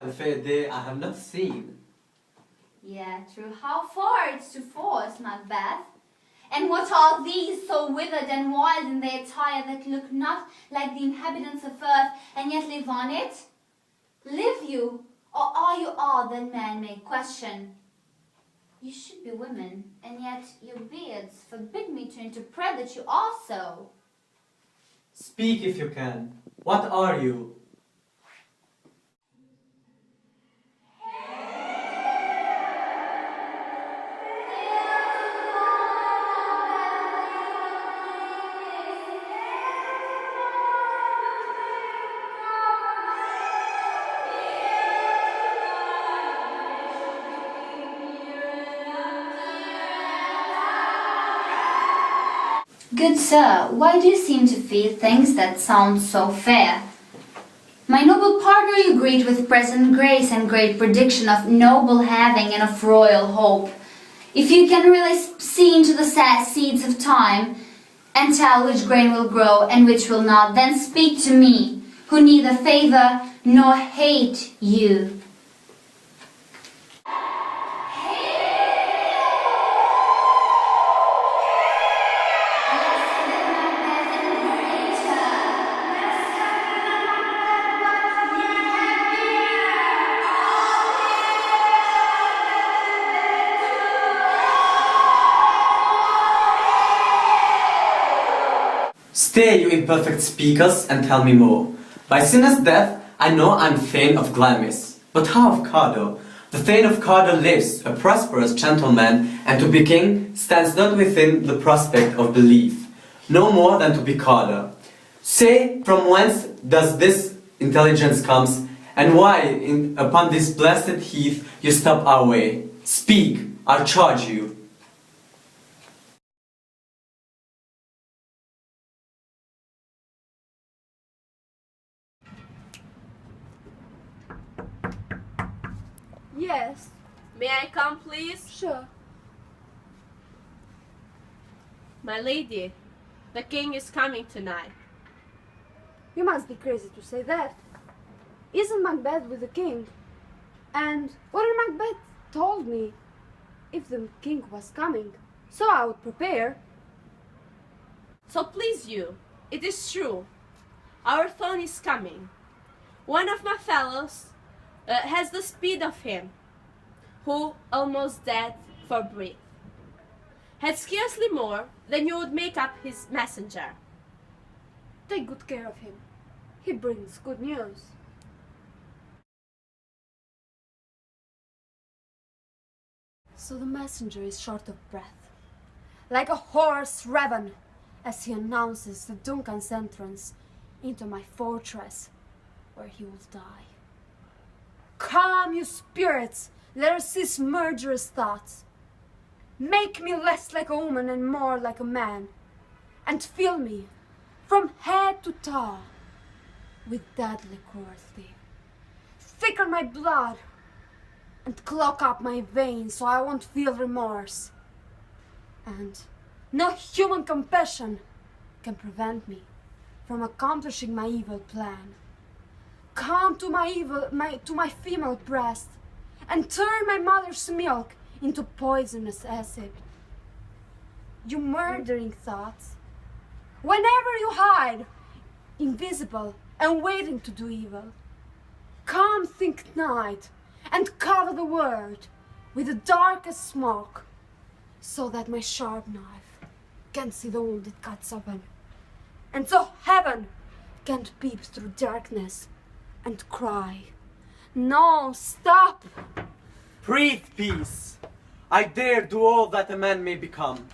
A fair day I have not seen. Yeah, true. How far it's to force, Macbeth. And what are these so withered and wild in their attire that look not like the inhabitants of earth and yet live on it? Live you, or are you all that man may question? You should be women, and yet your beards forbid me to interpret that you are so. Speak if you can. What are you? Good sir, why do you seem to fear things that sound so fair? My noble partner you greet with present grace and great prediction of noble having and of royal hope. If you can really see into the sad seeds of time, and tell which grain will grow and which will not, then speak to me, who neither favor nor hate you. Stay, you imperfect speakers, and tell me more. By sinner's death, I know I'm Thane of Glamis. But how of Cawdor? The Thane of Cawdor lives, a prosperous gentleman, and to be king stands not within the prospect of belief, no more than to be Cawdor. Say, from whence does this intelligence comes, and why, upon this blessed heath, you stop our way? Speak, I charge you. Yes. May I come, please? Sure. My lady, the king is coming tonight. You must be crazy to say that. Isn't Macbeth with the king? And what Macbeth told me if the king was coming, so I would prepare. So please you, it is true. Our Thane is coming. One of my fellows has the speed of him, who, almost dead for breath, had scarcely more than you would make up his messenger. Take good care of him. He brings good news. So the messenger is short of breath, like a horse raven, as he announces the Duncan's entrance into my fortress, where he will die. Calm, you spirits! Let us cease murderous thoughts. Make me less like a woman and more like a man, and fill me, from head to toe, with deadly cruelty. Thicken my blood, and clog up my veins so I won't feel remorse. And no human compassion can prevent me from accomplishing my evil plan. Come to my female breast, and turn my mother's milk into poisonous acid. You murdering thoughts, whenever you hide, invisible and waiting to do evil, come think night and cover the world with the darkest smoke, so that my sharp knife can see the wound it cuts open, and so heaven can't peep through darkness and cry, "No, stop!" Breathe peace. I dare do all that a man may become.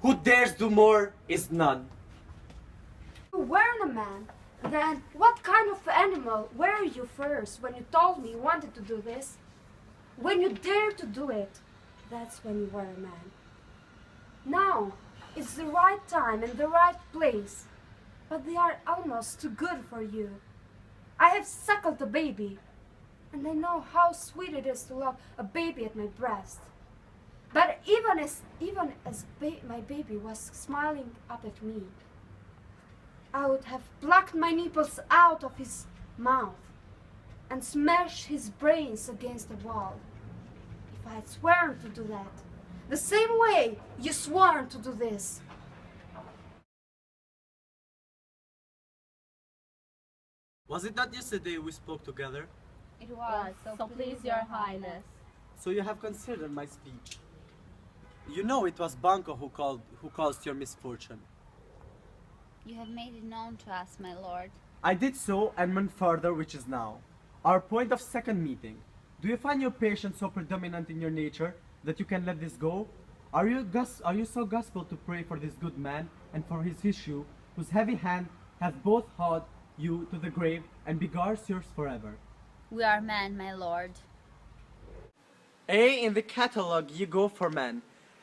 Who dares do more is none. You weren't a man. Then what kind of animal were you first when you told me you wanted to do this? When you dared to do it, that's when you were a man. Now, it's the right time and the right place, but they are almost too good for you. I have suckled a baby, and I know how sweet it is to love a baby at my breast. But even as my baby was smiling up at me, I would have plucked my nipples out of his mouth and smash his brains against the wall. If I had sworn to do that, the same way you swore to do this. Was it not yesterday we spoke together? It was, So please, your highness. So you have considered my speech. You know it was Banco who caused your misfortune. You have made it known to us, my lord. I did so and went further, which is now. Our point of second meeting. Do you find your patience so predominant in your nature that you can let this go? Are you so gospel to pray for this good man and for his issue, whose heavy hand hath both hauled you to the grave and begars yours forever? We are men, my lord. In the catalogue ye go for men,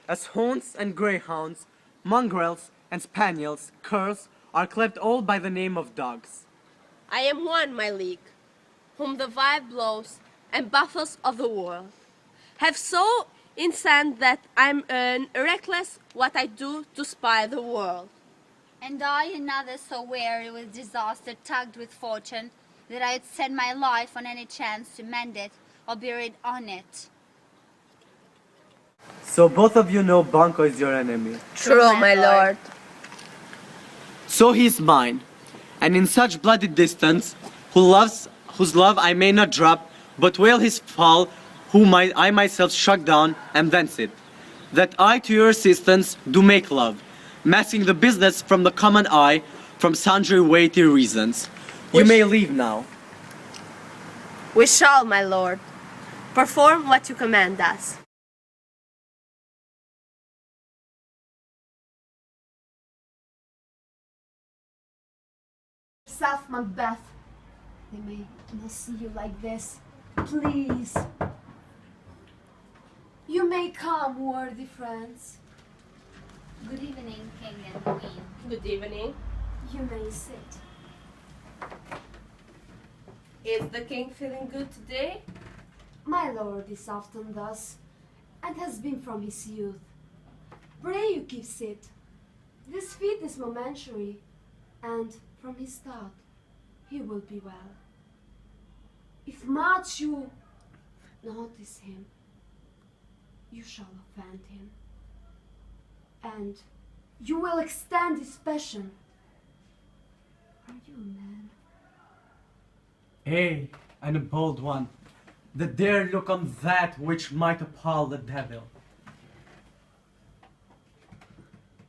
as hounds and greyhounds, mongrels and spaniels, curs, are clept all by the name of dogs. I am one, my league, whom the wild blows and buffets of the world have so incensed that I'm reckless what I do to spy the world. And I, another so weary with disaster, tugged with fortune, that I would set my life on any chance to mend it or be rid on it. So both of you know Banco is your enemy. True, my lord. So he is mine, and in such bloody distance, whose love I may not drop, but wail his fall, whom I myself struck down and thence it, that I to your assistance do make love, masking the business from the common eye, from sundry weighty reasons. You may leave now. We shall, my lord, perform what you command us. Yourself, Macbeth. They may not see you like this. Please. You may come, worthy friends. Good evening, king and queen. Good evening. You may sit. Is the king feeling good today? My lord is often thus, and has been from his youth. Pray you keep sit. This fit is momentary, and from his thought he will be well. If much you notice him, you shall offend him, and you will extend his passion. Are you a man? Ay, and a bold one, that dare look on that which might appall the devil.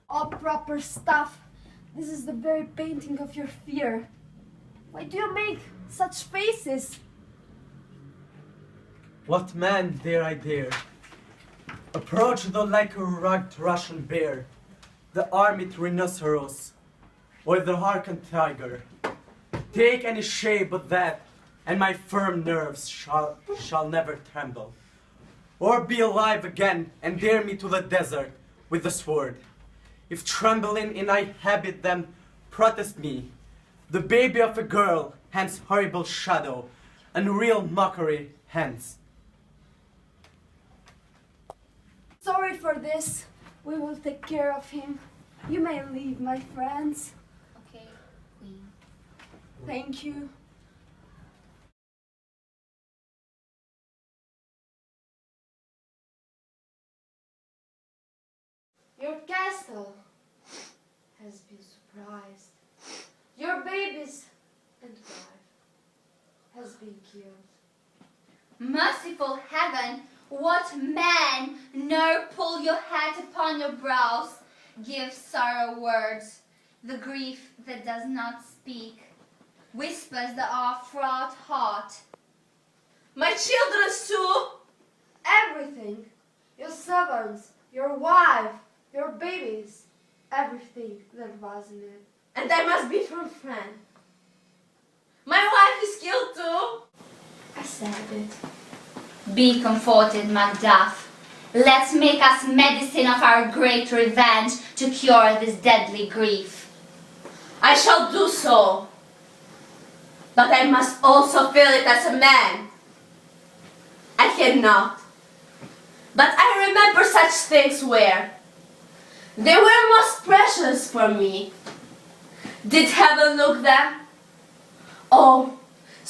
All proper stuff. This is the very painting of your fear. Why do you make such faces? What man dare I dare? Approach thou like a rugged Russian bear, the armed rhinoceros, or the harkened tiger. Take any shape but that, and my firm nerves shall never tremble. Or be alive again, and dare me to the desert with the sword. If trembling in I habit them, protest me. The baby of a girl, hence horrible shadow, unreal mockery, hence. Sorry for this. We will take care of him. You may leave, my friends. Okay, queen. Thank you. Your castle has been surprised. Your babies and wife has been killed. Merciful heaven, what man, ne'er pull your hat upon your brows, give sorrow words, the grief that does not speak, whispers the o'er-fraught heart. My children too! Everything. Your servants, your wife, your babies, everything that was in it. And I must be from France. My wife is killed too! I said it. Be comforted, Macduff. Let's make us medicine of our great revenge to cure this deadly grief. I shall do so. But I must also feel it as a man. I cannot. But I remember such things where they were most precious for me. Did heaven look them? Oh,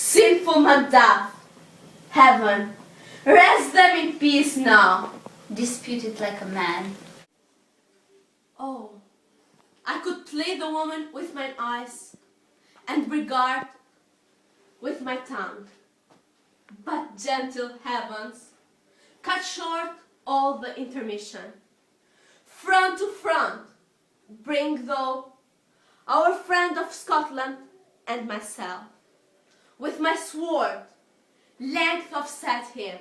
Sinful Macbeth, heaven, rest them in peace now. Dispute it like a man. Oh, I could play the woman with my eyes and regard with my tongue. But gentle heavens, cut short all the intermission. Front to front, bring thou our friend of Scotland and myself. With my sword, length of set him.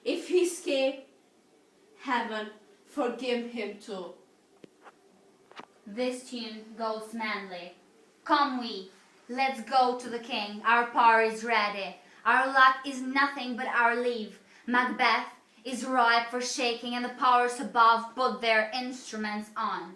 If he escape, heaven forgive him too. This tune goes manly. Come we, let's go to the king. Our power is ready. Our luck is nothing but our leave. Macbeth is ripe for shaking, and the powers above put their instruments on.